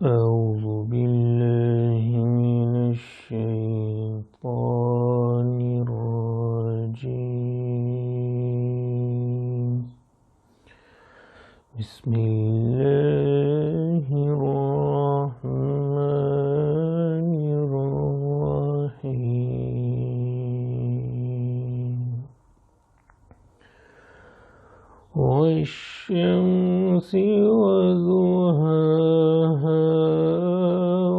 أعوذ بالله من الشيطان الرجيم. بسم الله الرحمن الرحيم. والشمس وضحاها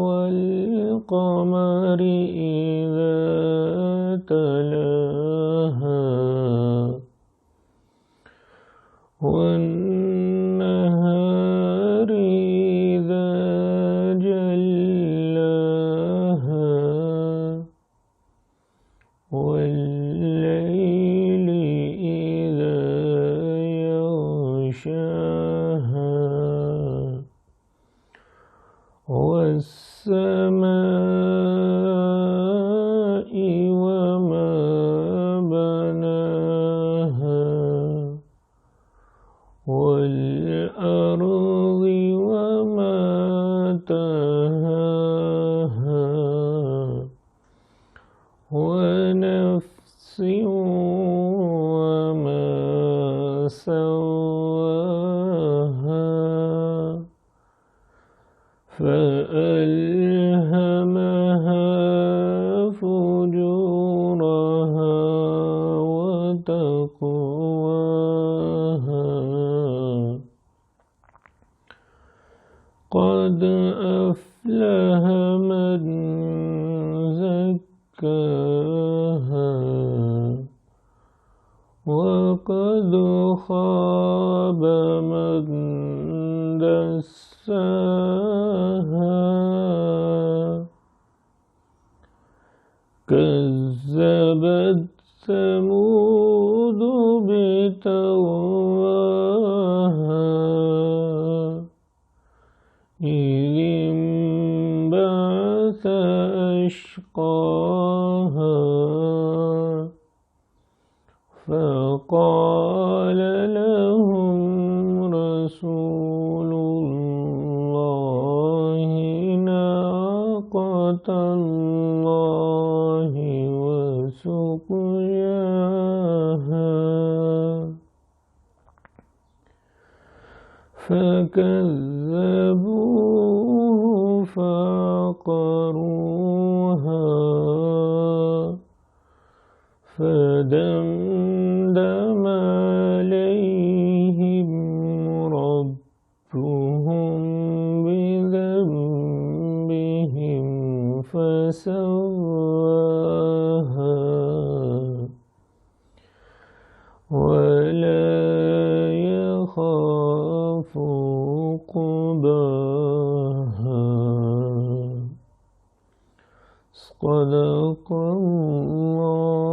والقمر إذا تلاها والنهار إذا جلاها والليل إذا يغشاها والسماء وما بناها والأرض وما طحاها ونفس وما سواها فألهمها فجورها وتقواها قد أفلح من زكاها وقد خاب من دساها كذبت ثمود بطغواها إذ انبعث أشقاها فقال لهم رسول الله ناقة الله وسقياها فكذبوه فعقروها فدمدم عليهم ربهم بذنبهم فسواها ولا يخاف عقباها. صدق الله.